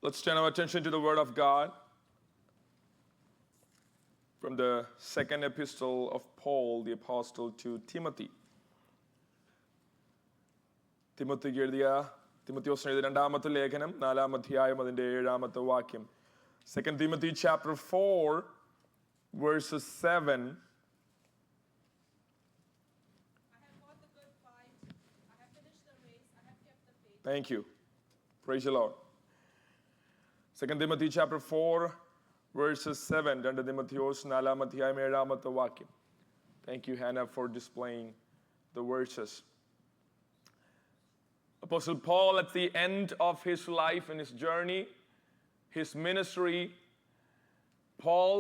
Let's turn our attention to the Word of God from the second epistle of Paul, the apostle, to Timothy. തിമോത്തിക്ക് എഴുതിയ തിമോത്തിയോസിന് എഴുതിയ രണ്ടാമത്തെ ലേഖനം 4-ാം അധ്യായം അതിന്റെ 7-ാമത്തെ വാക്യം. 2 Timothy chapter 4 verses 7. I have fought the good fight. I have finished the race. I have kept the faith. Thank you. Praise the Lord. 2 Timothy chapter 4 verses 7. 2 Timotheos 4-ാം അധ്യായം 7-ാമത്തെ വാക്യം. Thank you, Hannah, for displaying the verses. Apostle Paul, at the end of his life and his journey, his ministry, Paul,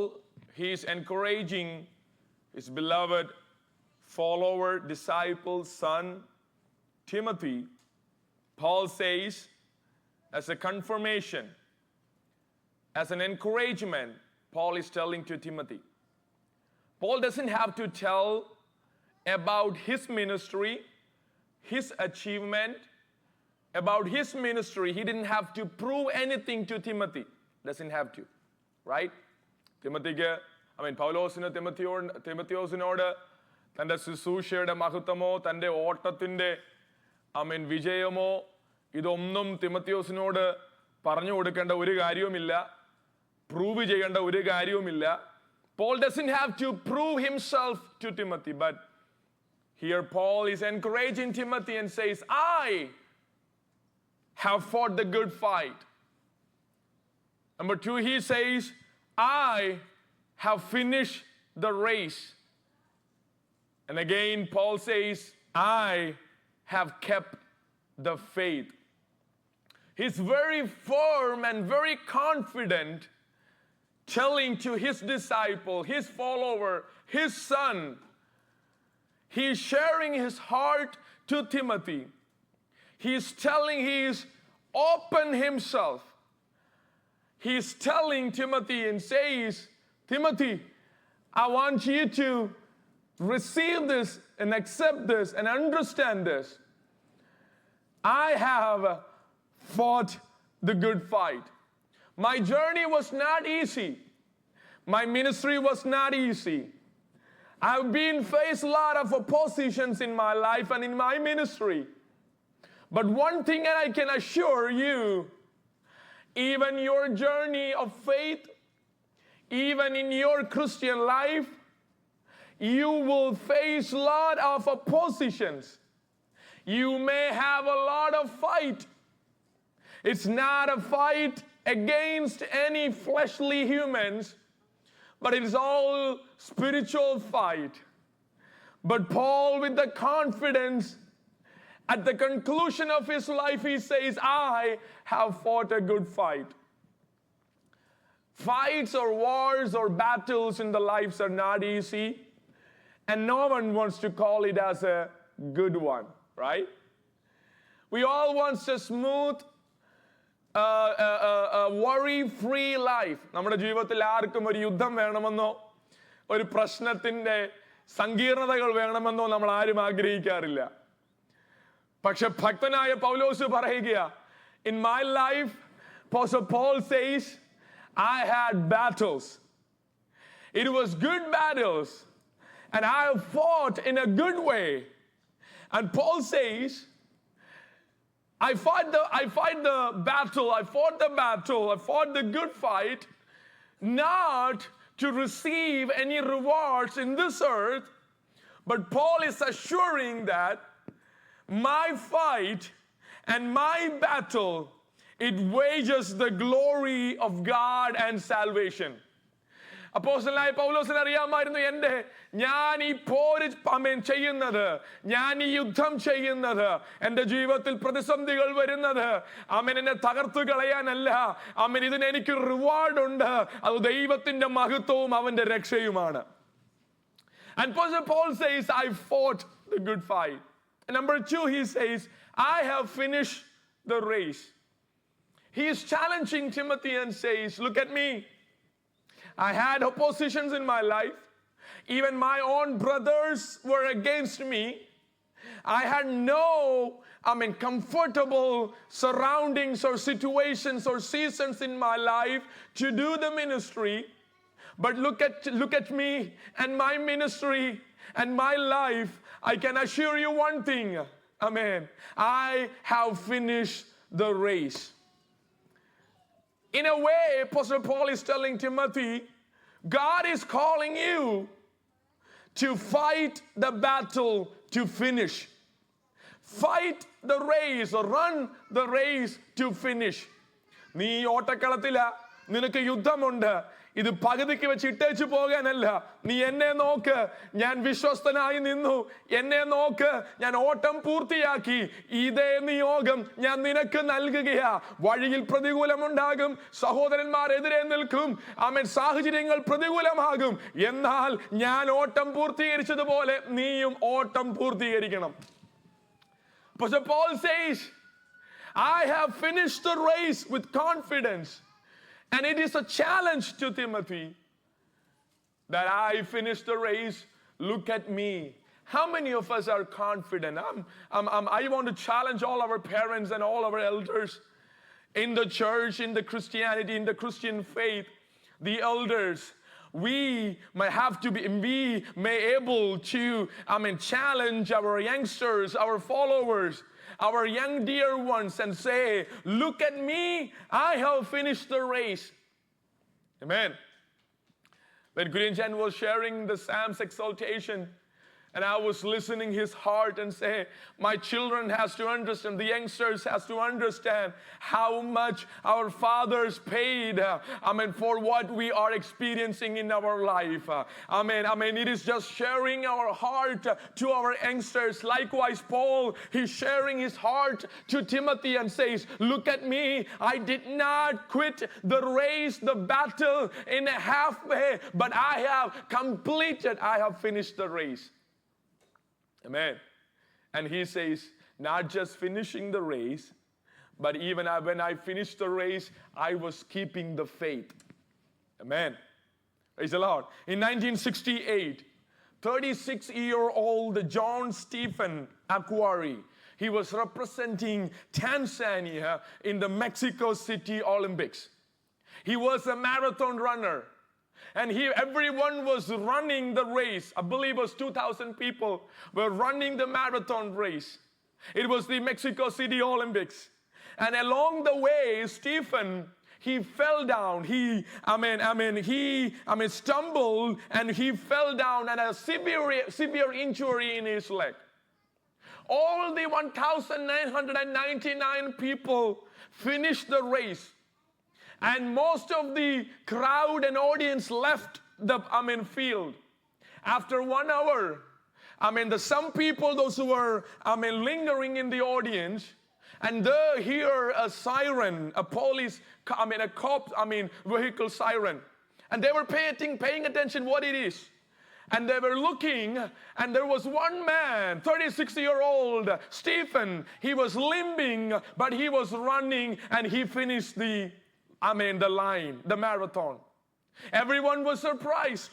he is encouraging his beloved follower, disciple, son, Timothy. Paul says, as a confirmation, as an encouragement, Paul is telling to Timothy. Paul doesn't have to tell about his ministry, his achievement, about his ministry. He didn't have to prove anything to Timothy. Doesn't have to, right? പൗലോസിന് തിമോത്തിയോസിനോട് തൻ്റെ ശുശ്രൂഷയുടെ മഹത്വമോ തൻ്റെ ഓട്ടത്തിൻ്റെ വിജയമോ ഇതൊന്നും തിമോത്തിയോസിനോട് പറഞ്ഞു കൊടുക്കേണ്ട ഒരു കാര്യവുമില്ല, prove ചെയ്യേണ്ട ഒരു കാര്യവുമില്ല. Paul doesn't have to prove himself to Timothy, but here Paul is encouraging Timothy and says, I have fought the good fight. Number 2, he says, I have finished the race. And again, Paul says, I have kept the faith. He's very firm and very confident, telling to his disciple, his follower, his son. He's sharing his heart to Timothy. He's telling, he's open himself. He's telling Timothy and says, Timothy, I want you to receive this and accept this and understand this. I have fought the good fight. My journey was not easy. My ministry was not easy. I've been faced a lot of oppositions in my life and in my ministry. But one thing I can assure you, even your journey of faith, even in your Christian life, you will face a lot of oppositions. You may have a lot of fight. It's not a fight against any fleshly humans, but it is all spiritual fight. But Paul, with the confidence, at the conclusion of his life, he says, I have fought a good fight. Fights or wars or battles in the lives are not easy, and no one wants to call it as a good one, right? We all want a smooth, worry-free life. നമ്മുടെ ജീവിതത്തിൽ ആർക്കും ഒരു യുദ്ധം വേണമെന്നോ ഒരു പ്രശ്നത്തിന്റെ സങ്കീർണതകൾ വേണമെന്നോ നമ്മൾ ആരും ആഗ്രഹിക്കാറില്ല. പക്ഷെ ഭക്തനായ പൗലോസ് പറയുക, in my life, Apostle Paul says, I had battles. It was good battles, and I have fought in a good way. And Paul says, I fought the battle, I fought the good fight, not to receive any rewards in this earth, but Paul is assuring that my fight and my battle, it wages the glory of God and salvation. അപ്പോസ്തലനായ പൗലോസിന് അറിയാമായിരുന്നു, ഞാൻ ഈ പോര് ചെയ്യുന്നത്, ഞാൻ ഈ യുദ്ധം ചെയ്യുന്നത്, എൻ്റെ ജീവിതത്തിൽ പ്രതിസന്ധികൾ വരുന്നത് എന്നെ തകർത്തു കളയാനല്ല, ഇതിന് എനിക്ക് റിവാർഡ് ഉണ്ട്, അത് ദൈവത്തിന്റെ മഹത്വവും അവന്റെ രക്ഷയുമാണ്. And Paul says, I fought the good fight. And number 2, he says, I have finished the race. He is challenging Timothy and says, look at me. I had oppositions in my life. Even my own brothers were against me. I had no comfortable surroundings or situations or seasons in my life to do the ministry. But look at me and my ministry and my life. I can assure you one thing. Amen. I have finished the race. In a way, Apostle Paul is telling Timothy, God is calling you to fight the battle to finish. Fight the race or run the race to finish. നീ ഓട്ടക്കളത്തില, നിനക്ക് യുദ്ധമുണ്ട്. ഇത് പകുതിക്ക് വെച്ച് ഇട്ടേച്ചു പോകാനല്ല. നീ എന്നെ നോക്ക്, ഞാൻ വിശ്വസ്തനായി നിന്നു. എന്നെ നോക്ക്, ഞാൻ ഓട്ടം പൂർത്തിയാക്കി. ഇതേ നിയോഗം ഞാൻ നിനക്ക് നൽകുകയാ. വഴിയിൽ പ്രതികൂലമുണ്ടാകും, സഹോദരന്മാരെതിരെ നിൽക്കും, സാഹചര്യങ്ങൾ പ്രതികൂലമാകും. എന്നാൽ ഞാൻ ഓട്ടം പൂർത്തീകരിച്ചതുപോലെ നീയും ഓട്ടം പൂർത്തീകരിക്കണം. Apostle Paul says, I have finished the race with confidence. And it is a challenge to Timothy that I finished the race. Look at me. How many of us are confident? I want to challenge all our parents and all our elders in the church, in the Christianity, in the Christian faith, the elders. We may able to, challenge our youngsters, our followers, our young dear ones, and say, look at me, I have finished the race. Amen. When Gurian Jan was sharing the Psalms exaltation, and I was listening his heart and say, my children has to understand, the youngsters has to understand how much our fathers paid, for what we are experiencing in our life. It is just sharing our heart to our youngsters. Likewise, Paul, he's sharing his heart to Timothy and says, look at me, I did not quit the race, the battle in a halfway, but I have finished the race. Amen. And he says, not just finishing the race, but even when I finished the race, I was keeping the faith. Amen. Praise the Lord. In 1968, 36-year-old John Stephen Akhwari, he was representing Tanzania in the Mexico City Olympics. He was a marathon runner. And everyone was running the race. I believe it was 2,000 people were running the marathon race. It was the Mexico City Olympics. And along the way, Stephen, he fell down. He stumbled and he fell down and a severe injury in his leg. All the 1,999 people finished the race. And most of the crowd and audience left the field. After 1 hour, some people, those who were lingering in the audience, and they hear a siren, a police, a cop, vehicle siren. And they were paying attention what it is. And they were looking, and there was one man, 36-year-old Stephen. He was limping, but he was running, and he finished the line, the marathon. Everyone was surprised.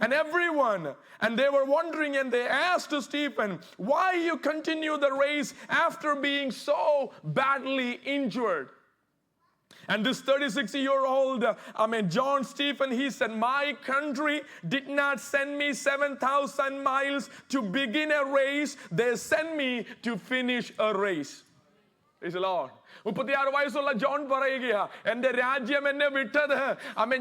And they were wondering, and they asked Stephen, why you continue the race after being so badly injured? And this 36-year-old, John Stephen, he said, my country did not send me 7,000 miles to begin a race. They sent me to finish a race. Praise the Lord. 36 വയസ്സുള്ള John പറയുകയാ, എന്റെ രാജ്യം എന്നെ വിട്ടത്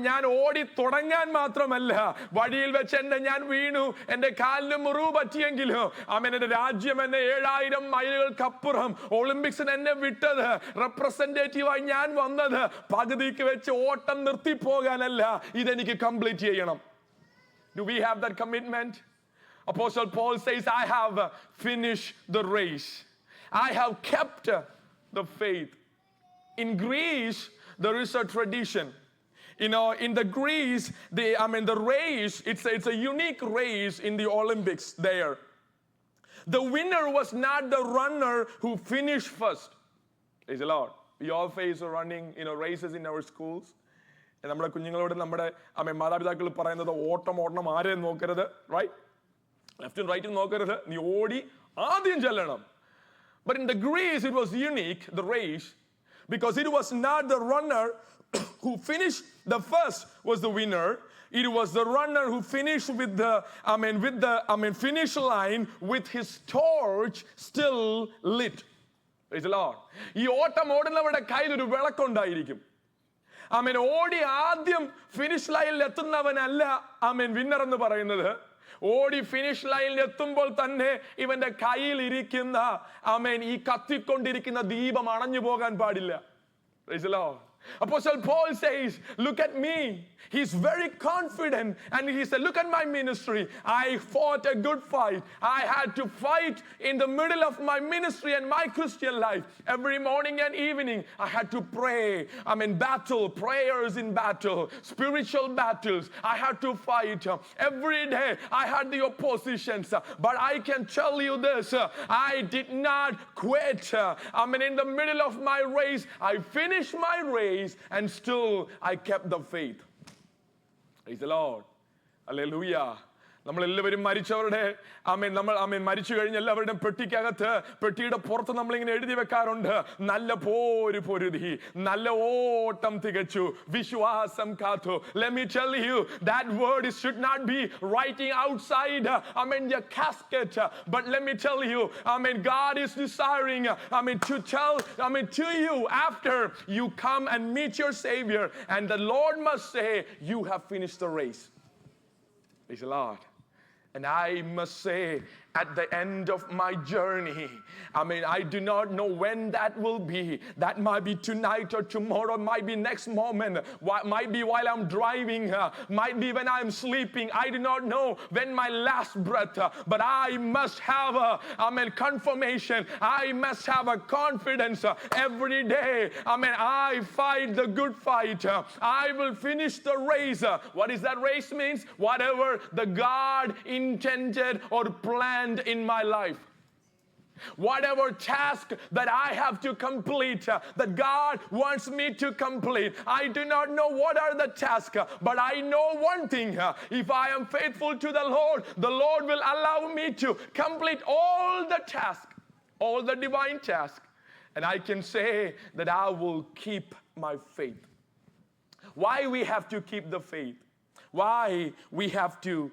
ഞാൻ ഓടി തുടങ്ങാൻ മാത്രമല്ല, വഴിയിൽ വെച്ച് ഞാൻ വീണു, എന്റെ കാലിന് മുറിവ് പറ്റിയെങ്കിലും എന്റെ രാജ്യം എന്നെ 7000 മൈലുകൾക്കപ്പുറം ഒളിമ്പിക്സിന് എന്നെ വിട്ടത്, റെപ്രസെന്റേറ്റീവായി ഞാൻ വന്നത് പകുതിക്ക് വെച്ച് ഓട്ടം നിർത്തിപ്പോകാനല്ല, ഇതെനിക്ക് കംപ്ലീറ്റ് ചെയ്യണം. Do we have that commitment? Apostle Paul says, I have finished the race. I have kept the faith. In Greece, there is a tradition. In the Greece, the race, it's a unique race in the Olympics there. The winner was not the runner who finished first. Praise the Lord. We all face running, races in our schools. നമ്മുടെ കുഞ്ഞുങ്ങളോട് നമ്മുടെ മാതാപിതാക്കൾ പറയുന്നത് ഓടണം ആരെയും നോക്കരുത്, right? ലെഫ്റ്റും റൈറ്റും നോക്കരുത്, നീ ഓടി ആദ്യം ചെല്ലണം. But in the Greece, it was unique, the race, because it was not the runner who finished the first was the winner. It was the runner who finished with the finish line with his torch still lit. Praise the Lord. ഈ ഓട്ടം ഓടുന്നവരുടെ കയ്യിൽ ഒരു വിളക്കുണ്ടായിരിക്കും. ഓടി ആദ്യം finish ലൈനിൽ എത്തുന്നവനല്ല winner എന്ന് പറയുന്നത്. ഓടി ഫിനിഷ് ലൈനിൽ എത്തുമ്പോൾ തന്നെ ഇവന്റെ കയ്യിൽ ഇരിക്കുന്ന ഈ കത്തിക്കൊണ്ടിരിക്കുന്ന ദീപം അണഞ്ഞു പോകാൻ പാടില്ല. Praise the Lord. Apostle Paul says, look at me. He's very confident and he said, look at my ministry. I fought a good fight. I had to fight in the middle of my ministry and my Christian life. Every morning and evening, I had to pray. Battle, prayers in battle, spiritual battles. I had to fight. Every day, I had the oppositions. But I can tell you this, I did not quit. In the middle of my race, I finished my race and still I kept the faith. Praise the Lord. Hallelujah. നമ്മളെല്ലാവരും മരിച്ചവരുടെ മരിച്ചു കഴിഞ്ഞ എല്ലാവരുടെയും പെട്ടിയുടെ പുറത്ത് നമ്മളിങ്ങനെ എഴുതി വെക്കാറുണ്ട്, നല്ല പോര് പൊരുതി, നല്ല ഓട്ടം തികച്ചു, വിശ്വാസം കാത്തു. Let me tell you, that word should not be writing outside your casket, but let me tell you, God is desiring to tell to you after you come and meet your Savior, and the Lord must say, you have finished the race. Praise the Lord. And I must say, at the end of my journey, I do not know when that will be. That might be tonight or tomorrow, might be next moment, might be while I'm driving, might be when I'm sleeping. I do not know when my last breath, but I must have a confirmation. I must have a confidence every day. I fight the good fight. I will finish the race. What is that race means? Whatever the God intended or planned in my life. Whatever task that I have to complete, that God wants me to complete. I do not know what are the tasks, but I know one thing. If I am faithful to the Lord will allow me to complete all the tasks, all the divine tasks. And I can say that I will keep my faith. Why we have to keep the faith? Why we have to,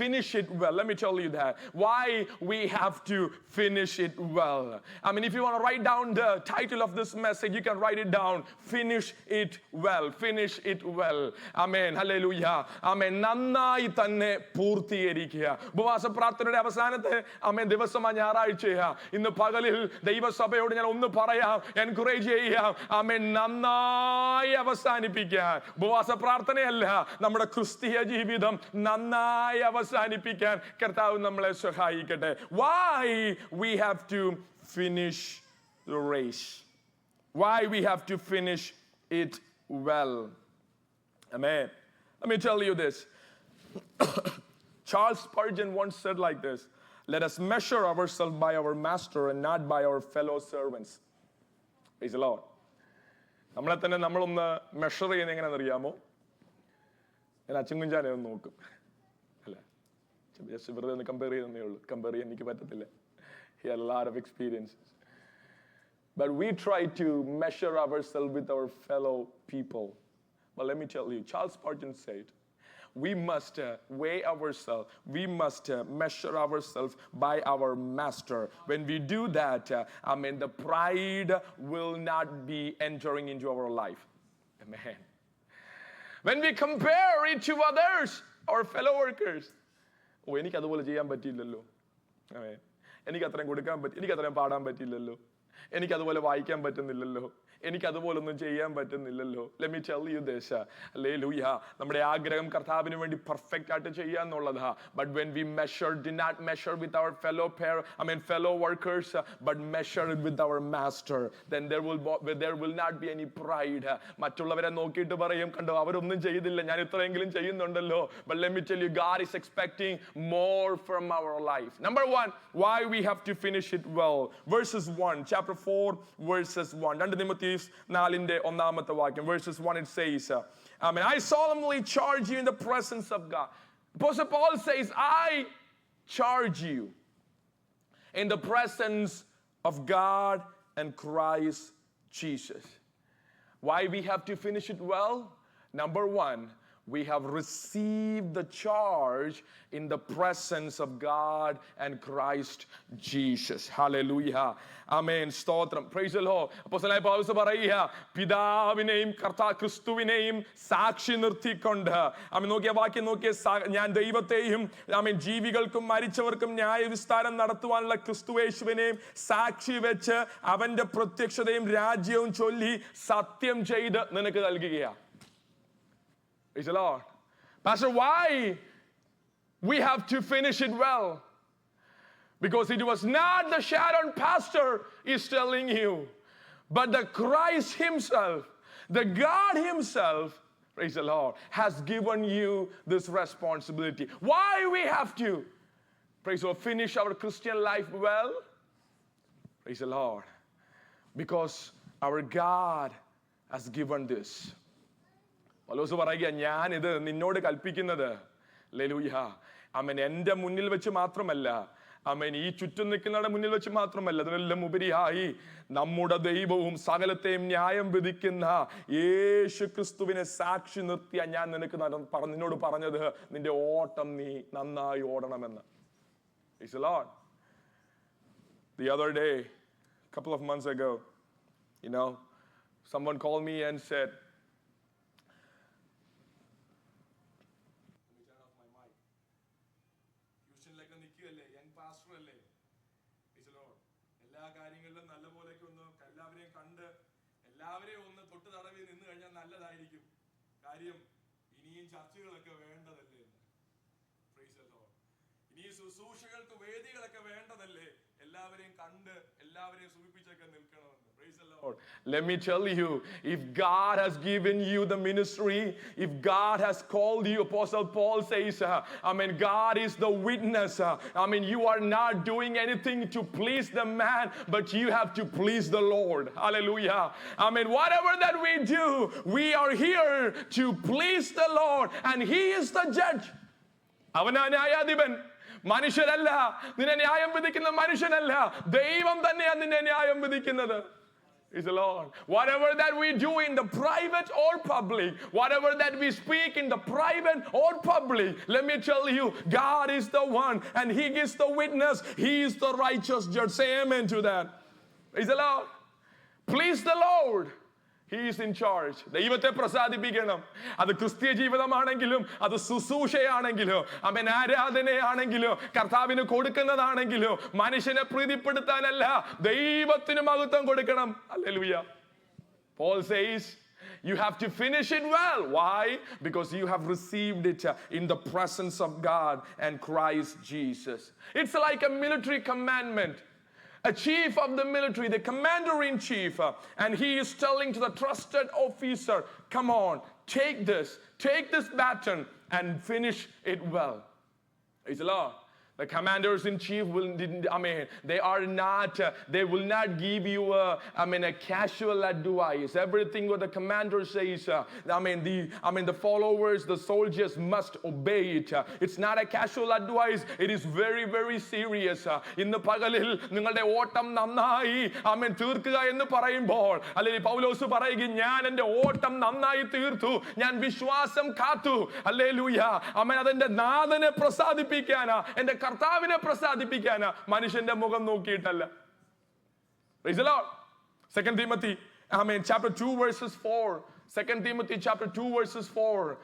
finish it well. Let me tell you that. Why we have to finish it well. If you want to write down the title of this message, you can write it down. Finish it well. Finish it well. Amen. Hallelujah. Amen. നന്നായി തന്നെ പൂർത്തീകരിക്കുക. ഉപവാസ പ്രാർത്ഥനയുടെ അവസാനത്തെ ദിവസമാണ് ഞായറാഴ്ച. ഇന്ന് പകലിൽ ദൈവസഭയോട് ഞാൻ ഒന്ന് പറയാം, എൻകറേജ് ചെയ്യാം. നന്നായി അവസാനിപ്പിക്കാൻ. ഉപവാസ പ്രാർത്ഥനയല്ല, നമ്മുടെ ക്രിസ്തീയ ജീവിതം നന്നായി അവസാനിപ്പിക്കാൻ കർത്താവ് നമ്മളെ സഹായിക്കട്ടെ. Why we have to finish the race? Why we have to finish it well? Amen. Let me tell you this. Charles Spurgeon once said like this, let us measure ourselves by our master and not by our fellow servants. Praise the Lord. നമ്മളെ തന്നെ നമ്മളൊന്ന് measure ചെയ്യുന്നത് എങ്ങനെയാണെന്ന് അറിയാമോ? ഞാൻ അച്ചുങ്കുഞ്ചാനെ ഒന്ന് നോക്കും, അല്ല ജസ്റ്റ് വെറുതെ ഒന്ന് കമ്പയർ ചെയ്യുന്നേ ഉള്ളൂ. കമ്പയർ ചെയ്യാൻ എനിക്ക് പറ്റത്തില്ല. He had a lot of experiences. But we try to measure ourselves with our fellow people. But let me tell you, Charles Spurgeon said, we must weigh ourselves. We must measure ourselves by our master. When we do that, the pride will not be entering into our life. Amen. When we compare it to others, our fellow workers, എനിക്ക് അതുപോലെ ചെയ്യാൻ പറ്റിയില്ലല്ലോ, എനിക്ക് അത്രയും കൊടുക്കാൻ പറ്റി, എനിക്ക് അത്രയും പാടാൻ പറ്റിയില്ലല്ലോ, എനിക്ക് അതുപോലെ വായിക്കാൻ പറ്റുന്നില്ലല്ലോ, എനിക്ക് അതുപോലൊന്നും ചെയ്യാൻ പറ്റുന്നില്ലല്ലോ. Let me tell you this. Hallelujah. നമ്മുടെ ആഗ്രഹം കർത്താവിന് വേണ്ടി പെർഫെക്റ്റ് ആയിട്ട് ചെയ്യാന്നുള്ളതാ. But when we measure, do not measure with our fellow workers, but measure it with our master. Then there will not be any pride. മറ്റുള്ളവരെ നോക്കിയിട്ട് പറയും, കണ്ടോ അവരൊന്നും ചെയ്തില്ല, ഞാൻ ഇത്രയെങ്കിലും ചെയ്യുന്നുണ്ടല്ലോ. But let me tell you, God is expecting more from our life. Number one, why we have to finish it well. Verses 1, chapter 4, verses 1. 2 Timothy 4 ഒന്നാമത്തെ വാക്യം. Verses 1 it says, I solemnly charge you in the presence of God. Apostle Paul says, I charge you in the presence of God and Christ Jesus. Why we have to finish it well? Number one, we have received the charge in the presence of God and Christ Jesus. Hallelujah. Amen. Stotram. Praise the Lord. അപ്പോസ്തലനായ പൗലോസ് പറയുക, പിതാവിനെയും ക്രിസ്തുവിനെയും സാക്ഷി നിർത്തിക്കൊണ്ട് ആമേൻ നോക്കിയ വാക്യം നോക്കിയ, ഞാൻ ദൈവത്തെയും ആമേൻ ജീവികൾക്കും മരിച്ചവർക്കും ന്യായവിസ്താരം നടത്തുവാനുള്ള ക്രിസ്തുയേശുവിനെയും സാക്ഷി വെച്ച് അവന്റെ പ്രത്യക്ഷതയും രാജ്യവും ചൊല്ലി സത്യം ചെയ്ത് നിനക്ക് നൽകുകയാണ്. Praise the Lord. Pastor, why we have to finish it well? Because it was not the Sharon pastor is telling you, but the Christ himself, the God himself, praise the Lord, has given you this responsibility. Why we have to, praise the Lord, finish our Christian life well? Praise the Lord. Because our God has given this. പൗലോസ് പറയുക, ഞാനിത് നിന്നോട് കൽപ്പിക്കുന്നത്, hallelujah, ആമേൻ, എൻ്റെ മുന്നിൽ വെച്ച് മാത്രമല്ല, ആമേൻ, ഈ ചുറ്റും നിൽക്കുന്നവരുടെ മുന്നിൽ വെച്ച് മാത്രമല്ല, അതിനെല്ലാം ഉപരിയായി നമ്മുടെ ദൈവവും സകലത്തെയും ന്യായം വിധിക്കുന്ന യേശു ക്രിസ്തുവിനെ സാക്ഷി നിർത്തിയ ഞാൻ നിനക്ക് നിന്നോട് പറഞ്ഞത്, നിന്റെ ഓട്ടം നീ നന്നായി ഓടണമെന്ന്. Praise the Lord. The other day, a couple of months ago, someone called me and said, എല്ലാവരെയും ഒന്ന് തൊട്ട് തടവി നിന്ന് കഴിഞ്ഞാൽ നല്ലതായിരിക്കും, കാര്യം ഇനിയും ചർച്ചകളൊക്കെ വേണ്ടതല്ലേ, ഇനിയും ശുശ്രൂഷകൾക്ക് വേദികളൊക്കെ വേണ്ടതല്ലേ, എല്ലാവരെയും കണ്ട് എല്ലാവരെയും സുഖിപ്പിച്ചൊക്കെ നിൽക്കണമെന്ന്. Praise the Lord. Let me tell you, if God has given you the ministry, if God has called you, Apostle Paul says, God is the witness. You are not doing anything to please the man, but you have to please the Lord. Hallelujah. Whatever that we do, we are here to please the Lord, and He is the judge. അവനാ ന്യായാധിപൻ, മനുഷ്യരല്ല. നിന്നെ ന്യായം വിധിക്കുന്ന മനുഷ്യനല്ല, ദൈവം തന്നെയാണ് നിന്നെ ന്യായം വിധിക്കുന്നത്. Is the Lord. Whatever that we do in the private or public, whatever that we speak in the private or public, let me tell you, God is the one, and He gives the witness. He is the righteous judge. Say amen to that. Is the Lord. Please the Lord. He is in charge. ദൈവത്തെ പ്രസാദിപ്പിക്കണം. അത് ക്രിസ്തീയ ജീവിതമാണെങ്കിലും, അത് ശുശ്രൂഷയാണെങ്കിലും, ആരാധനയാണെങ്കിലും, കർത്താവിന് കൊടുക്കുന്നതാണെങ്കിലും, മനുഷ്യനെ പ്രീതിപ്പെടുത്താനല്ല, ദൈവത്തിന് മഹത്വം കൊടുക്കണം. Hallelujah. Paul says, you have to finish it well. Why? Because you have received it in the presence of God and Christ Jesus. It's like a military commandment. A chief of the military, the commander-in-chief, and he is telling to the trusted officer, come on, take this baton and finish it well. Praise the Lord. The commanders-in-chief they will not give you a casual advice. Everything what the commander says, the followers, the soldiers must obey it. It's not a casual advice. It is very, very serious. ഇന്ന് പകലിൽ നിങ്ങളുടെ ഓട്ടം നന്നായി തീർക്കുക എന്ന് പറയുമ്പോൾ, അല്ലെങ്കിൽ പൗലോസ് പറയുക, ഞാൻ എൻ്റെ ഓട്ടം നന്നായി തീർത്തു, ഞാൻ വിശ്വാസം കാത്തു. ഹല്ലേലൂയ. അതെന്റെ നാഥനെ പ്രസാദിപ്പിക്കാനാ, എൻ്റെ കർത്താവിനെ പ്രസാദിപ്പിക്കാനാ, മനുഷ്യന്റെ മുഖം നോക്കിയിട്ടല്ല. Praise the Lord. 2 Timothy chapter 2 verses 4. 2 Timothy chapter 2 verses 4.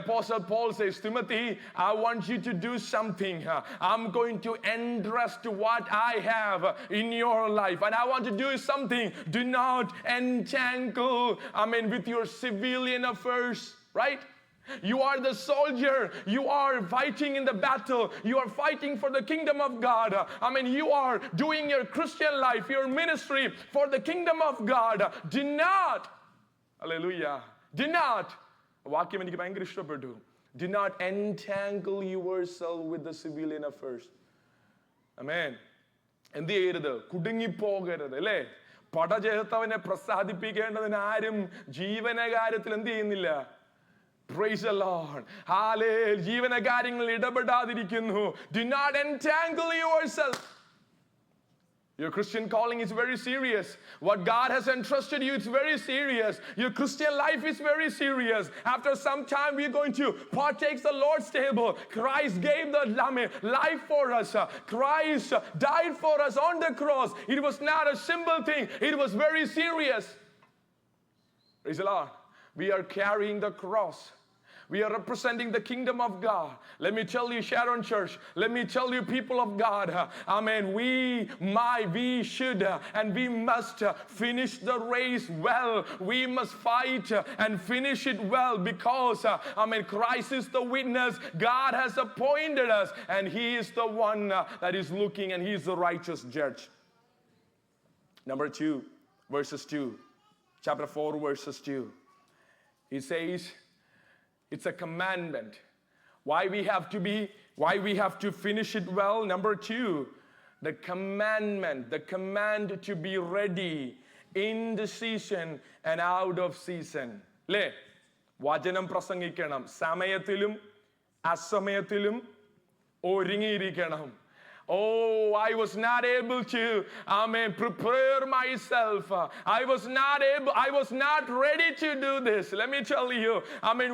Apostle Paul says, Timothy, I want you to do something. I'm going to entrust what I have in your life, and I want to do something. Do not entangle with your civilian affairs, right? You are the soldier. You are fighting in the battle. You are fighting for the kingdom of God. You are doing your Christian life, your ministry for the kingdom of God. Do not, hallelujah, do not, വാക്യം എനിക്ക് ഭയങ്കര ഇഷ്ടപ്പെട്ടു. Do not entangle yourself with the civilian affairs. Amen. എന്ത് ചെയ്യരുത്? കുടുങ്ങിപ്പോകരുത്, അല്ലേ? പടജയത്തവനെ പ്രസാദിപ്പിക്കേണ്ടതിന് ആരും ജീവനകാര്യത്തിൽ എന്ത് ചെയ്യുന്നില്ല? Praise the Lord. Hallelujah. ജീവനകാര്യങ്ങളിൽ ഇടപെടാതിരിക്കുന്നു. Do not entangle yourself. Your Christian calling is very serious. What God has entrusted you, it's very serious. Your Christian life is very serious. After some time, we're going to partake the Lord's table. Christ gave the life for us. Christ died for us on the cross. It was not a simple thing. It was very serious. Praise the Lord. We are carrying the cross. We are representing the kingdom of God. Let me tell you, Sharon Church, let me tell you, people of God, amen, we should and we must finish the race well. We must fight and finish it well because, amen, Christ is the witness. God has appointed us and He is the one that is looking, and He is the righteous judge. Number 2, verses 2. Chapter 4, verses 2. He says, it's a commandment. Why we have to finish it well. Number 2, the commandment, the command to be ready in the season and out of season. അല്ലേ? വചനം പ്രസംഗിക്കണം, സമയത്തിലും അസമയത്തിലും ഒരുങ്ങിയിരിക്കണം. Oh, I was not able to, prepare myself. I was not ready to do this. Let me tell you,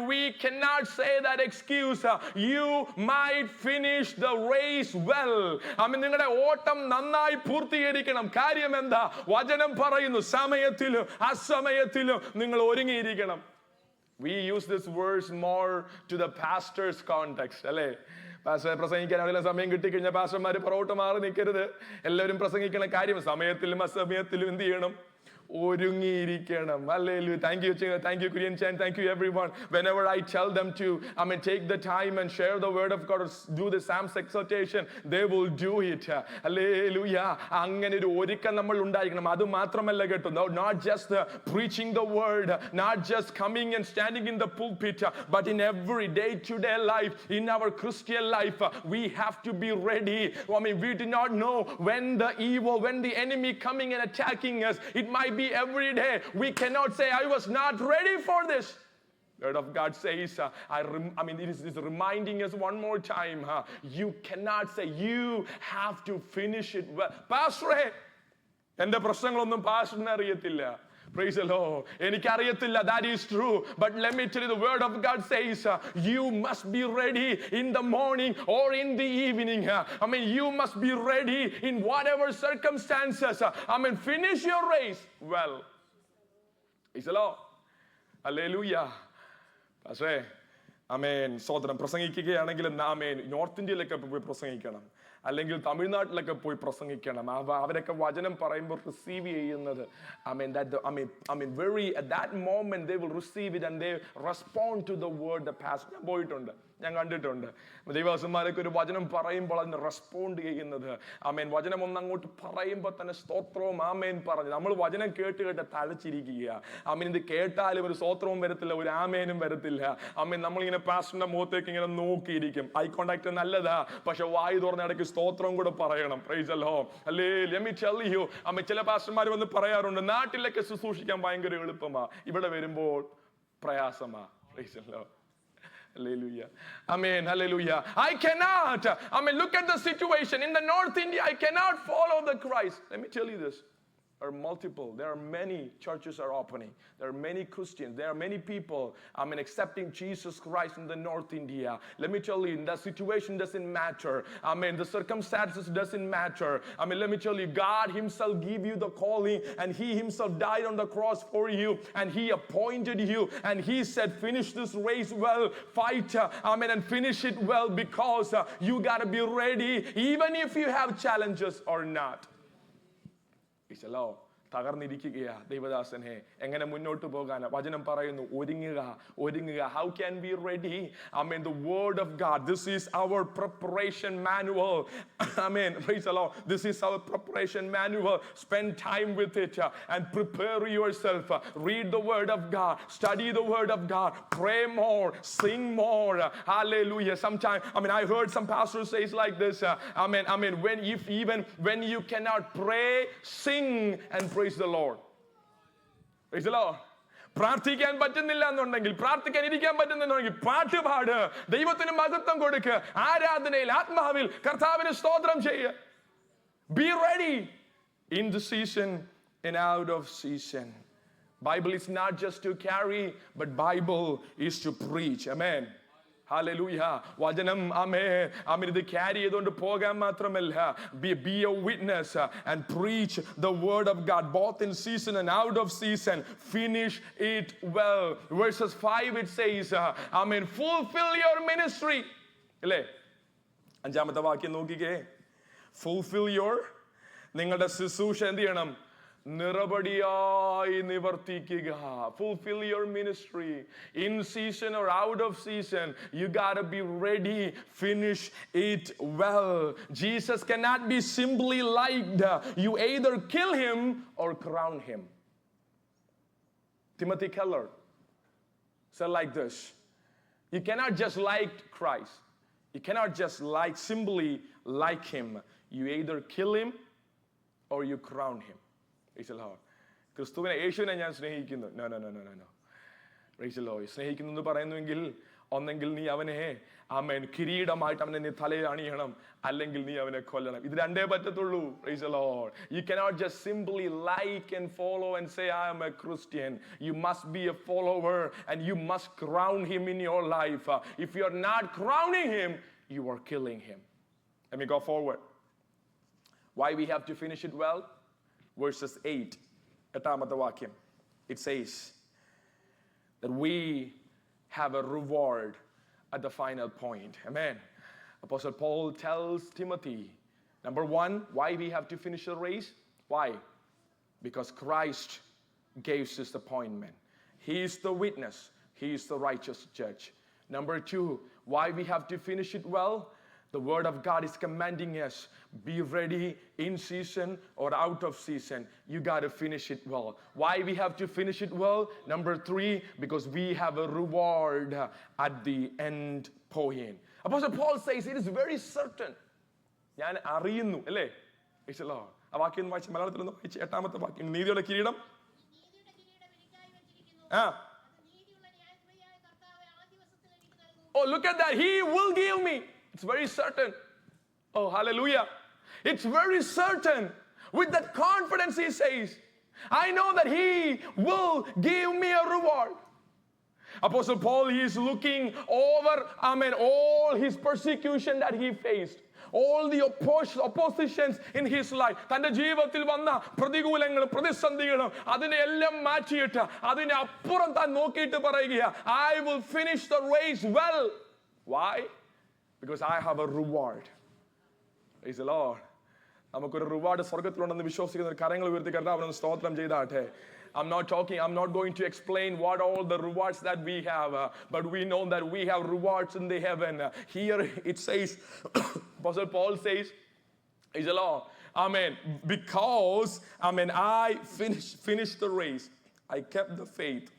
we cannot say that excuse. You might finish the race well. നിങ്ങളുടെ ഓട്ടം നന്നായി പൂർത്തീകരിക്കണം. കാര്യം എന്താ? വചനം പറയുന്നു, സമയത്തിലും അസമയത്തിലും നിങ്ങൾ ഒരുങ്ങിയിരിക്കണം. We use this verse more to the pastor's context, അല്ലേ? പ്രസംഗിക്കാൻ അതിലെ സമയം കിട്ടിക്കഴിഞ്ഞാൽ പാസ്റ്റർമാര് പുറകോട്ട് മാറി നിൽക്കരുത്. എല്ലാവരും പ്രസംഗിക്കണ കാര്യം സമയത്തിലും അസമയത്തിലും എന്ത് ചെയ്യണം? ഒരുങ്ങിയിരിക്കണം. Hallelujah. Thank you, Korean Chan. Thank you, everyone. Whenever I tell them to, take the time and share the word of God or do the Psalms exhortation, they will do it. Hallelujah. അങ്ങനെ ഒരു ഒരുക്കം നമ്മൾ ഉണ്ടായിരിക്കണം. അത് മാത്രമല്ല കേട്ടോ, not just preaching the word, not just coming and standing in the pulpit, but in every day-to-day life, in our Christian life, we have to be ready. We do not know when the enemy coming and attacking us. It might be every day. We cannot say, I was not ready for this. The word of God says, it is reminding us one more time, you cannot say, you have to finish it well. Pastor, എന്റെ പ്രശ്നങ്ങളൊന്നും പാസ്റ്ററിന് അറിയത്തില്ല. Praise the Lord. എനിക്കറിയത്തില്ല. That is true. But let me tell you, the word of God says, you must be ready in the morning or in the evening. You must be ready in whatever circumstances. Finish your race well. Praise the Lord. Hallelujah. Pastor, സ്വതന്ത്രം പ്രസംഗിക്കുകയാണെങ്കിൽ north ഇന്ത്യയിലൊക്കെ പോയി പ്രസംഗിക്കണം, അല്ലെങ്കിൽ തമിഴ്നാട്ടിലൊക്കെ പോയി പ്രസംഗിക്കണം. അവരൊക്കെ വചനം പറയുമ്പോൾ receive ചെയ്യുന്നത് very at that moment they will receive it and they respond to the word the pastor. ഞാൻ പോയിട്ടുണ്ട്, ഞാൻ കണ്ടിട്ടുണ്ട്. ദൈവദാസന്മാരൊക്കെ ഒരു വചനം പറയുമ്പോൾ അതിന് റെസ്പോണ്ട് ചെയ്യുന്നത്, വചനം ഒന്നങ്ങോട്ട് പറയുമ്പോൾ തന്നെ സ്തോത്രവും ആമേൻ പറഞ്ഞു. നമ്മൾ വചനം കേട്ട് തഴച്ചിരിക്കുക. ഇത് കേട്ടാലും ഒരു സ്തോത്രവും വരത്തില്ല, ഒരു ആമേനും വരത്തില്ല. നമ്മളിങ്ങനെ പാസ്റ്ററിന്റെ മുഖത്തേക്ക് ഇങ്ങനെ നോക്കിയിരിക്കും. ഐ കോണ്ടാക്ട് നല്ലതാ, പക്ഷെ വായു തുറന്ന ഇടയ്ക്ക് സ്തോത്രം കൂടെ പറയണം. Price the Lord. Let me tell you, ചില പാസ്റ്റർമാർ വന്ന് പറയാറുണ്ട്, നാട്ടിലൊക്കെ ശുശ്രൂഷിക്കാൻ ഭയങ്കര എളുപ്പമാ, ഇവിടെ വരുമ്പോൾ പ്രയാസമാ. Praise the lord. Hallelujah. Amen. Hallelujah. I cannot. Look at the situation in the North India. I cannot follow the Christ. Let me tell you this. There are many churches are opening. There are many Christians. There are many people, accepting Jesus Christ in the North India. Let me tell you, the situation doesn't matter. The circumstances doesn't matter. Let me tell you, God Himself gave you the calling, and He Himself died on the cross for you, and He appointed you, and He said, finish this race well, fight, and finish it well, because you gotta be ready, even if you have challenges or not. Hello. തകർന്നിരിക്കുകയാ ദൈവദാസനെ. എങ്ങനെ മുന്നോട്ട് പോകാനാ? വചനം പറയുന്നു, ഒരുങ്ങുക. How can we ready? The word of God. This is our preparation manual. Praise the Lord. This is our preparation manual. Spend time with it and prepare yourself. Read the word of God. Study the word of God. Pray more. Sing more. Hallelujah. Sometimes, I heard some pastors say like this. When you cannot pray, sing and praise the Lord. Praise the Lord. പ്രാർത്ഥിക്കാൻ പറ്റുന്നില്ല എന്നുണ്ടെങ്കിൽ, പ്രാർത്ഥിക്കാൻ ഇരിക്കാൻ പറ്റുന്നുണ്ടെങ്കിൽ പാട്ട് പാട്, ദൈവത്തിന് മഹത്വം കൊടുക്ക്, ആരാധനയിൽ ആത്മാവിൽ കർത്താവിന് സ്തോത്രം ചെയ്യുക. Be ready. in the season and out of season. Bible is not just to carry, but Bible is to preach. Amen. Hallelujah. Vajanam, amen. Amen. ഇത് carry ചെയ്തുകൊണ്ട് പോകാൻ മാത്രമല്ല. Be a witness and preach the word of God both in season and out of season. Finish it well. Verses 5 it says, amen. Fulfill your ministry. അല്ലേ? അഞ്ചാമത്തെ വാക്യം നോക്കിക്കേ. Fulfill your, നിങ്ങളുടെ ശുശ്രൂഷ എന്ത് ചെയ്യണം? നിറപടിയായി നിവർത്തിക്കുക. Fulfill your ministry in season or out of season. You gotta be ready. Finish it well. Jesus cannot be simply liked. You either kill him or crown him. Timothy Keller said like this: you cannot just like Christ. You cannot just simply like him. You either kill him or you crown him. Praise the Lord. ക്രിസ്തുവിനെ, യേശുവിനെ ഞാൻ സ്നേഹിക്കുന്നു. No no no no no. Praise the Lord. സ്നേഹിക്കുന്നു എന്ന് പറയുന്നുവെങ്കിൽ ഒന്നെങ്കിൽ നീ അവനെ ആമേൻ കിരീടമായിട്ട് അവനെ നീ തലയിൽ അണിയണം, അല്ലെങ്കിൽ നീ അവനെ കൊല്ലണം. ഇത് രണ്ടേ പറ്റത്തുള്ളൂ. Praise the Lord. You cannot just simply like and follow and say I am a Christian. You must be a follower and you must crown him in your life. If you are not crowning him, you are killing him. Let me go forward. Why we have to finish it well? Verses 8, എട്ടാമത്തെ വാക്യം. It says that we have a reward at the final point. Amen. Apostle Paul tells Timothy, number one, why we have to finish the race. Why? Because Christ gave us the appointment. He is the witness. He is the righteous judge. Number two, why we have to finish it well. The word of God is commanding us, be ready in season or out of season. You got to finish it well. Why we have to finish it well? Number three, because we have a reward at the end point. Apostle Paul says it is very certain. ഞാൻ അറിയുന്നു, അല്ലേ? ആ വാക്യം വായിച്ച് മലയാളത്തിൽ ഒന്ന് വായിച്ച് എട്ടാമത്തെ വാക്യം. നീതിയുടെ കിരീടം. Oh, look at that. He will give me. It's very certain. Oh, hallelujah. It's very certain. With that confidence he says, I know that he will give me a reward. Apostle Paul, he is looking over, all his persecution that he faced. All the oppositions in his life. തന്റെ ജീവിതത്തിൽ വന്ന പ്രതികൂലങ്ങളും പ്രതിസന്ധികളും അതിനെല്ലാം മാറ്റിയിട്ട് അതിനപ്പുറം താൻ നോക്കിയിട്ട് പറയുക, I will finish the race well. Why? Because I have a reward. Praise the Lord. നമുക്കൊരു റിവാർഡ് സ്വർഗത്തിലുണ്ടെന്ന് വിശ്വസിക്കുന്ന ഒരു കരങ്ങൾ ഉയർത്തി കർത്താവിനെ സ്തോത്രം ചെയ്താട്ടെ. I'm not going to explain what all the rewards that we have, but we know that we have rewards in the heaven. Here it says, Apostle Paul says, is the Lord. Amen. Because, I finished the race. I kept the faith.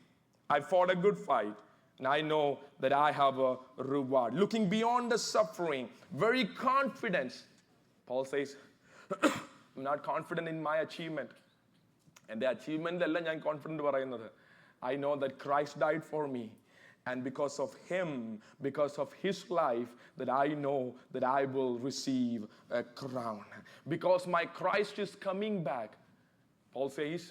I fought a good fight. And I know that I have a reward. Looking beyond the suffering, very confident. Paul says, I'm not confident in my achievement. And the achievement എല്ലാം ഞാൻ confident പറയുന്നത്, I know that Christ died for me, and because of him, because of his life, that I know that I will receive a crown. Because my Christ is coming back. Paul says,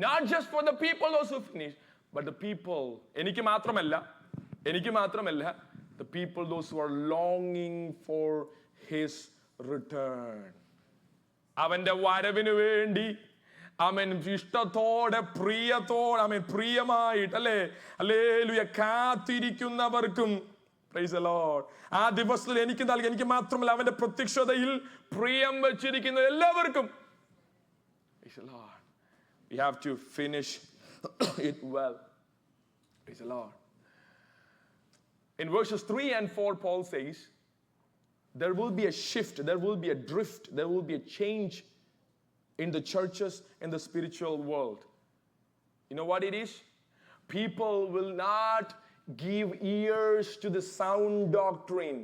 not just for the people those who finish, but the people, എനിക്ക് മാത്രമല്ല, the people those who are longing for his return. അവന്റെ വരവിന് വേണ്ടി ഇഷ്ടത്തോടെ പ്രിയത്തോടെ പ്രിയമായിട്ട് അല്ലേ കാത്തിരിക്കുന്നവർക്കും price the Lord ആ ദിവസത്തിൽ എനിക്ക് മാത്രമല്ല അവന്റെ പ്രത്യക്ഷതയിൽ പ്രിയം വെച്ചിരിക്കുന്ന എല്ലാവർക്കും price the Lord. We have to finish it well. Praise the Lord. In verses 3 and 4, Paul says, there will be a shift, there will be a drift, there will be a change in the churches, in the spiritual world. You know what it is? People will not give ears to the sound doctrine.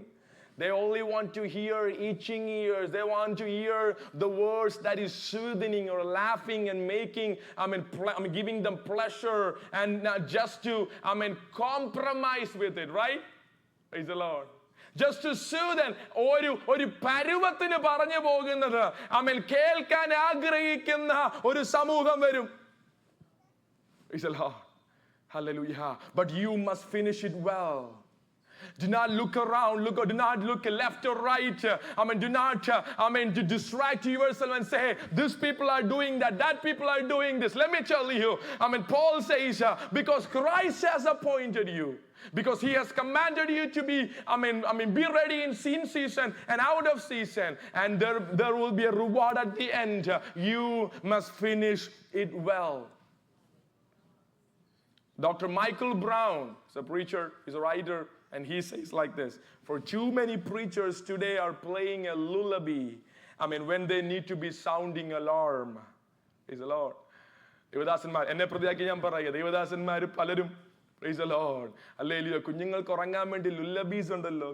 They only want to hear itching ears. They want to hear the words that is soothing or laughing and making, giving them pleasure and not just to, compromise with it, right? Praise the Lord. just to soothe them. ഒരു പരുവത്തിന് പറഞ്ഞു പോകുന്നത് ആമേൻ കേൾക്കാൻ ആഗ്രഹിക്കുന്ന ഒരു സമൂഹം വരും. Praise the Lord. Hallelujah. But you must finish it well. Do not look around, do not look left or right. Do not, to distract yourself and say, these people are doing that people are doing this. Let me tell you, Paul says, because Christ has appointed you, because he has commanded you to be, be ready in season and out of season, and there will be a reward at the end. You must finish it well. Dr. Michael Brown is a preacher, he's a writer, and he says like this: for too many preachers today are playing a lullaby, when they need to be sounding alarm. Praise the Lord. ദേവദാസന്മാർ എന്നെ പ്രതിയാക്കി ഞാൻ പറയുക, ദേവദാസന്മാർ പലരും, praise the Lord, hallelujah, കുഞ്ഞുങ്ങൾക്ക് ഉറങ്ങാൻ വേണ്ടി lullabies ഉണ്ടല്ലോ,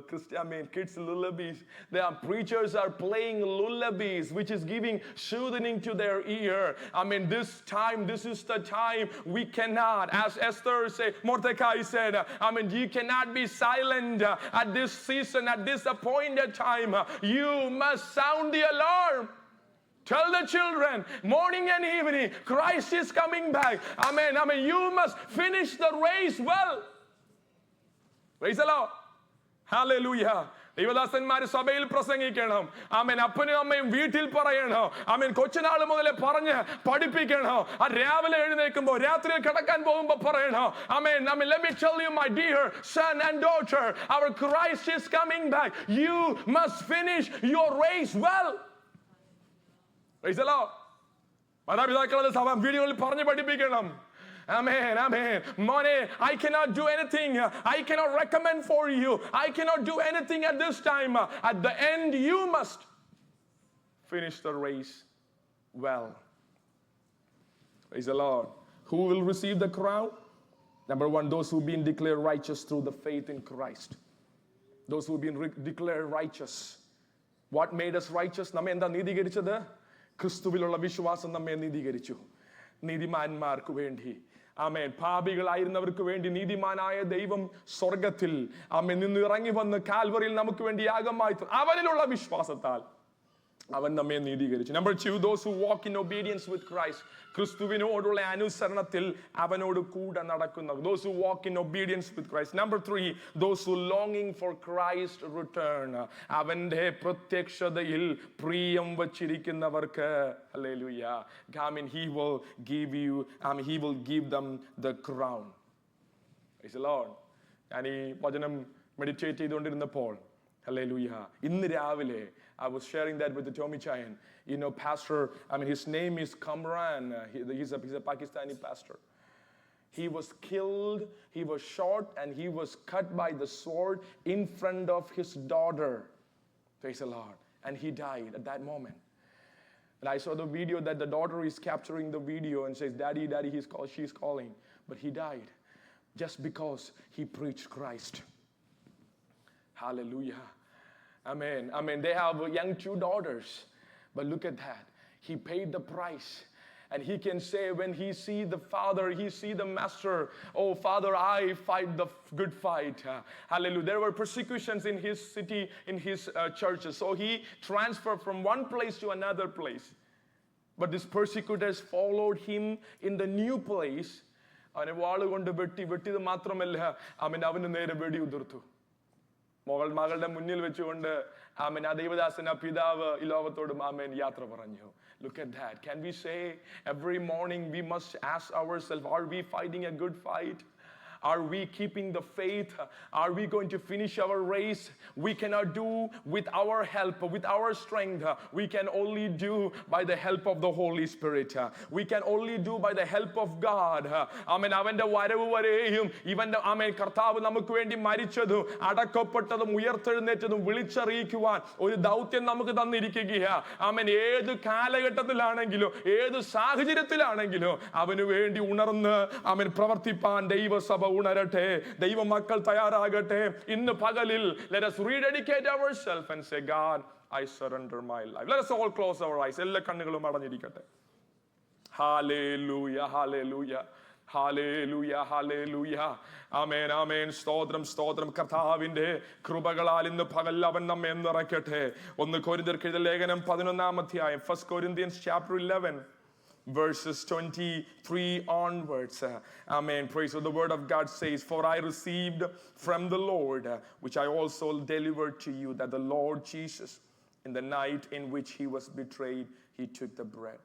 kids lullabies. Their preachers are playing lullabies which is giving soothing to their ear. This is the time we cannot, as Esther said, Mordecai said, you cannot be silent at this season, at this appointed time. You must sound the alarm. Tell the children, morning and evening, Christ is coming back. Amen. You must finish the race well. Praise the Lord. Hallelujah. ദേവദാസന്മാര് സഭയിൽ പ്രസംഗിക്കണം. അപ്പനും അമ്മയും വീട്ടിൽ പറയണം. കൊച്ചുനാൾ മുതലേ പറഞ്ഞ് പഠിപ്പിക്കണം. രാവിലെ എഴുന്നേൽക്കുമ്പോ രാത്രി കിടക്കാൻ പോകുമ്പോ പറയണം. Let me tell you, my dear son and daughter, our Christ is coming back. You must finish your race well. Praise the Lord. മാതാപിതാക്കളത് വീഡിയോയിൽ പറഞ്ഞ് പഠിപ്പിക്കണം. Amen. Money, I cannot do anything. I cannot recommend for you. I cannot do anything at this time. At the end, you must finish the race well. Praise the Lord. Who will receive the crown? Number one, those who've been declared righteous through the faith in Christ. Those who've been declared righteous. What made us righteous? നമ്മെ എന്താ നീതീകരിച്ചത്? ക്രിസ്തുവിലുള്ള വിശ്വാസം നമ്മെ നീതീകരിച്ചു. നീതിമാന്മാർക്ക് വേണ്ടി, പാപികളായിരുന്നവർക്ക് വേണ്ടി നീതിമാനായ ദൈവം സ്വർഗത്തിൽ നിന്ന് ഇറങ്ങി വന്ന് കാൽവറിയിൽ നമുക്ക് വേണ്ടി യാഗമായി അവനിലുള്ള വിശ്വാസത്താൽ അവൻ നമ്മെ നീതീകരിച്ചു. Number two, those who walk in obedience with Christ. ക്രിസ്തുവിനോടുള്ള അനുസരണത്തിൽ അവനോട് കൂടെ നടക്കുന്നവർ. Those who walk in obedience with Christ. Number three, those who longing for Christ's return. അവന്റെ പ്രത്യക്ഷതയിൽ പ്രിയം വച്ചിരിക്കുന്നവർക്ക്. Hallelujah. He will give you, he will give them the crown. Praise the Lord. ഞാൻ ഈ വചനം meditate ചെയ്തുകൊണ്ടിരുന്നപ്പോൾ, hallelujah, ഇന്ന് രാവിലെ I was sharing that with the Tommy Chayan. Pastor, his name is Kamran. He's a Pakistani pastor. He was killed, he was shot, and he was cut by the sword in front of his daughter. Praise the Lord. And he died at that moment. And I saw the video that the daughter is capturing the video and says, Daddy, she's calling. But he died just because he preached Christ. Hallelujah. Amen. They have young 2 daughters. But look at that. He paid the price. And he can say when he see the father, he see the master, oh Father, I fight the good fight. Hallelujah. There were persecutions in his city, in his churches. So he transferred from one place to another place. But these persecutors followed him in the new place. അവനെ വാളുകൊണ്ട് വെട്ടിയത് മാത്രമല്ല, അവന് നേരെ വെടിയുതിർത്തു. മകളുടെ മുന്നിൽ വെച്ചുകൊണ്ട് ആ ദൈവദാസൻ ആ പിതാവ് ഈ ലോകത്തോടും യാത്ര പറഞ്ഞു. Look at that. Can we say every morning we must ask ourselves, are we fighting a good fight? Are we keeping the faith? Are we going to finish our race? We cannot do with our help, with our strength. We can only do by the help of the Holy Spirit. We can only do by the help of God. അവന്റെ വരവ് വരെയും ഇവന്റെ കർത്താവ് നമുക്ക് വേണ്ടി മരിച്ചതും അടക്കപ്പെട്ടതും ഉയർത്തെഴുന്നേറ്റതും വിളിച്ചറിയിക്കുവാൻ ഒരു ദൗത്യം നമുക്ക് തന്നിരിക്കുകയാ. ഏത് കാലഘട്ടത്തിലാണെങ്കിലും ഏത് സാഹചര്യത്തിലാണെങ്കിലും അവന് വേണ്ടി ഉണർന്ന് പ്രവർത്തിപ്പാൻ ദൈവസഭ ഉണരട്ടെ. ദൈവമക്കൾ തയ്യാറാകട്ടെ. ഇന്ന് പകലിൽ let us rededicate ourselves and say, God, I surrender my life. Let us all close our eyes. എല്ലാ കണ്ണുകളും അടഞ്ഞിരിക്കട്ടെ. Hallelujah, hallelujah, hallelujah, hallelujah. Amen, amen. സ്തോത്രം, സ്തോത്രം. കർത്താവിന്റെ കൃപകളാൽ ഇന്ന് പകൽ അവൻ നമ്മെ നിറയ്ക്കട്ടെ. 1 കൊരിന്ത്യർക്ക് എഴുതിയ ലേഖനം 11-ാം അധ്യായം, 1 Corinthians chapter 11 verses 23 onwards. Amen. Praise the word of God says, "For I received from the Lord which I also delivered to you, that the Lord Jesus, in the night in which he was betrayed, he took the bread.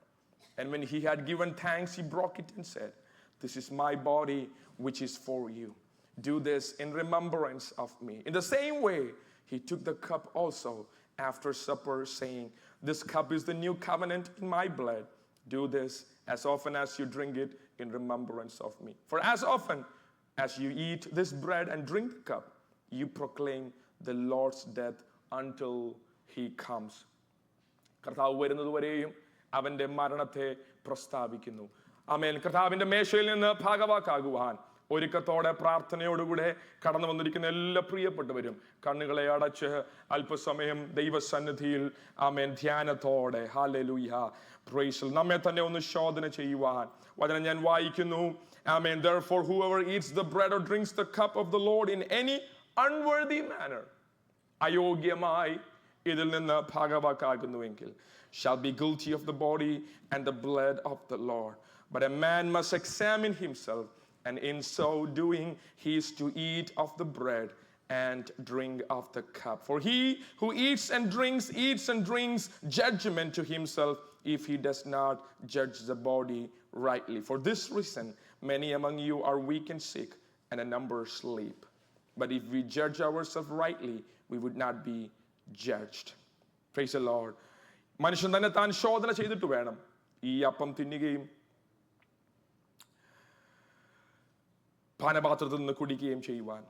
And when he had given thanks, he broke it and said, 'This is my body, which is for you. Do this in remembrance of me.' In the same way, he took the cup also after supper, saying, 'This cup is the new covenant in my blood. Do this as often as you drink it in remembrance of me. For as often as you eat this bread and drink the cup, you proclaim the Lord's death until he comes.'" കർത്താവ് വരുന്നതുവരെയും അവന്റെ മരണത്തെ പ്രസ്താവിക്കുന്നു. ആമേൻ. കർത്താവിന്റെ മേശയിൽ നിന്ന് ഭാഗവാക്കാകുവാൻ ഒരുക്കത്തോടെ പ്രാർത്ഥനയോടുകൂടെ കടന്നു വന്നിരിക്കുന്ന എല്ലാ പ്രിയപ്പെട്ടവരും കണ്ണുകളെ അടച്ച് അല്പസമയം ദൈവസന്നിധിയിൽ ആമേൻ ധ്യാനത്തോടെ ഹല്ലേലൂയ പ്രൈസ് നമ്മെ തന്നെ ഒന്ന് ശോധന ചെയ്യുവാൻ വചനം ഞാൻ വായിക്കുന്നു. ആമേൻ. "Therefore whoever eats the bread or drinks the cup of the Lord in any unworthy manner," അയോഗ്യമായി ഇതിൽ നിന്ന് ഭാഗവാക്കാകുന്നുവെങ്കിൽ, "shall be guilty of the body and the blood of the Lord. But a man must examine himself, and in so doing he is to eat of the bread and drink of the cup. For he who eats and drinks judgment to himself, if he does not judge the body rightly. For this reason many among you are weak and sick, and a number sleep. But if we judge ourselves rightly, we would not be judged." Praise the Lord. മനുഷ്യൻ തന്നെ താൻ ശോധന ചെയ്തിട്ട് വേണം ഈ അപ്പം തിന്നുകയും പാനപാത്രത്തിൽ നിന്ന് കുടിക്കുകയും ചെയ്യുവാൻ.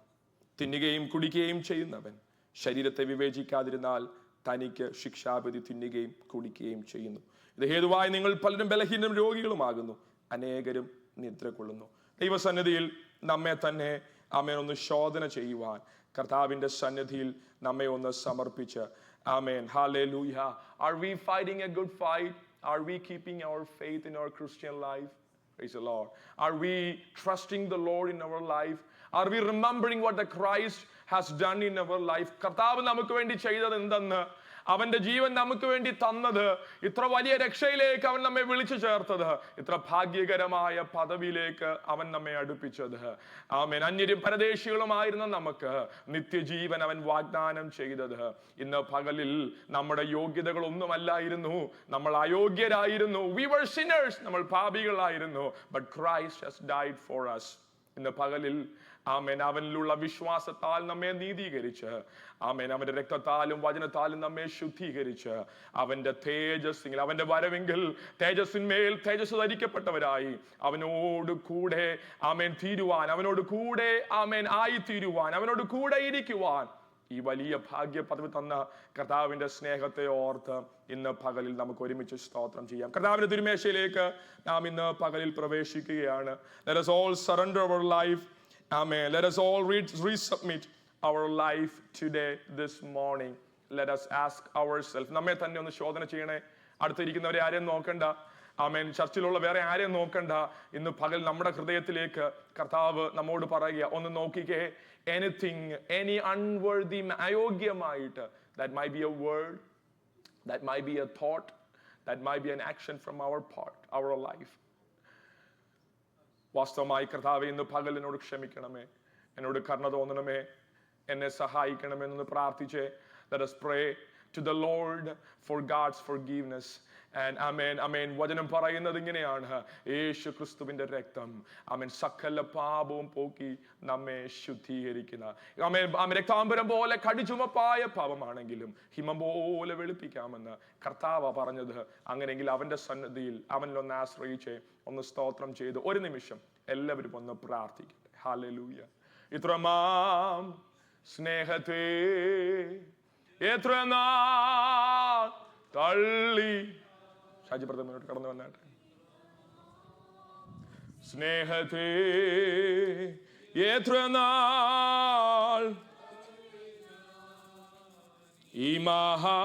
തിന്നുകയും കുടിക്കുകയും ചെയ്യുന്നവൻ ശരീരത്തെ വിവേചിക്കാതിരുന്നാൽ തനിക്ക് ശിക്ഷാവിധി തിന്നുകയും കുടിക്കുകയും ചെയ്യുന്നു. ഇത് ഹേതുവായി നിങ്ങൾ പലരും ബലഹീനരും രോഗികളുമാകുന്നു, അനേകരും നിദ്ര കൊള്ളുന്നു. ദൈവസന്നിധിയിൽ നമ്മെ തന്നെ ആമേൻ ഒന്ന് ശോധന ചെയ്യുവാൻ കർത്താവിന്റെ സന്നിധിയിൽ നമ്മെ ഒന്ന് സമർപ്പിച്ച് amen hallelujah. Are we fighting a good fight? Are we keeping our faith in our Christian life? Praise the Lord. Are we trusting the Lord in our life? Are we remembering what the Christ has done in our life? കർത്താവ് നമുക്ക് വേണ്ടി ചെയ്തത് എന്തെന്ന്, അവന്റെ ജീവൻ നമുക്ക് വേണ്ടി തന്നത്, ഇത്ര വലിയ രക്ഷയിലേക്ക് അവൻ നമ്മെ വിളിച്ചു ചേർത്തത്, ഇത്ര ഭാഗ്യകരമായ പദവിയിലേക്ക് അവൻ നമ്മെ അടുപ്പിച്ചത്. ആമേൻ. അന്യരും പരദേശികളുമായിരുന്ന നമുക്ക് നിത്യജീവൻ അവൻ വാഗ്ദാനം ചെയ്തത്. ഇന്ന് പകലിൽ നമ്മുടെ യോഗ്യതകളൊന്നുമല്ലായിരുന്നു, നമ്മൾ അയോഗ്യരായിരുന്നു. We were sinners, നമ്മൾ പാപികളായിരുന്നു. But Christ has died for us. ഇന്ന് പകലിൽ ആമേൻ അവനിലുള്ള വിശ്വാസത്താൽ നമ്മെ നീതീകരിച്ച്, ആമേൻ അവന്റെ രക്തത്താലും വചനത്താലും നമ്മെ ശുദ്ധീകരിച്ച്, അവന്റെ തേജസ്സിൽ അവന്റെ വരവെങ്കിൽ തേജസ്സിന്മേൽ തേജസ് ധരിക്കപ്പെട്ടവരായി അവനോട് കൂടെ ആമേൻ തീരുവാൻ, അവനോട് കൂടെ ആമേൻ ആയി തീരുവാൻ, അവനോട് കൂടെ ഇരിക്കുവാൻ ഈ വലിയ ഭാഗ്യ പദവി തന്ന കർത്താവിന്റെ സ്നേഹത്തെ ഓർത്ത് ഇന്ന് പകലിൽ നമുക്ക് ഒരുമിച്ച് സ്തോത്രം ചെയ്യാം. കർത്താവിന്റെ തിരുമേശയിലേക്ക് നാം ഇന്ന് പകലിൽ പ്രവേശിക്കുകയാണ്. Let us all surrender our life. Amen. Let us all resubmit our life today, this morning. Let us ask ourselves. നമ്മെ തന്നെ ഒന്ന് ശോധന ചെയ്യണേ. അടുത്തിരിക്കുന്നവരെ ആരെയും നോക്കണ്ട. ആമേൻ. ചർച്ചിലുള്ള വേറെ ആരെയും നോക്കണ്ട. ഇന്ന് പകൽ നമ്മുടെ ഹൃദയത്തിലേക്ക് കർത്താവ് നമ്മോട് പറയുക, ഒന്ന് നോക്കിക്കേ. Anything, any unworthy, അയോഗ്യമായിട്ട്, that might be a word, that might be a thought, that might be an action from our part, our life. വാസ്തവമായി കർത്താവേ ഇന്ന് പകൽ എന്നോട് ക്ഷമിക്കണമേ, എന്നോട് കരുണ തോന്നണമേ, എന്നെ സഹായിക്കണമെന്ന് പ്രാർത്ഥിച്ച് let us pray to the Lord for God's forgiveness. And amen, amen. വചനം പറയുന്നത് ഇങ്ങനെയാണ്, യേശു ക്രിസ്തുവിന്റെ രക്തം ആമേൻ സകല പാപവും പോക്കി നമ്മെ ശുദ്ധീകരിക്കുന്ന, ആമേൻ രക്താംബരം പോലെ കടിചുമപ്പായ പാപമാണെങ്കിലും ഹിമം പോലെ വെളുപ്പിക്കാമെന്ന് കർത്താവ് പറഞ്ഞത്. അങ്ങനെയെങ്കിൽ അവന്റെ സന്നിധിയിൽ അവനിലൊന്ന് ആശ്രയിച്ച് ഒന്ന് സ്തോത്രം ചെയ്ത് ഒരു നിമിഷം എല്ലാവരും ഒന്ന് പ്രാർത്ഥിക്കട്ടെ. ഹല്ലേലൂയ. ഇത്രമാം സ്നേഹത്തെ എത്ര നാൾ തള്ളി, ഷാജി പ്രഥം മുന്നോട്ട് കടന്നു വന്നാട്ടെ. സ്നേഹത്തെ എത്ര നാൾ ഈ മഹാ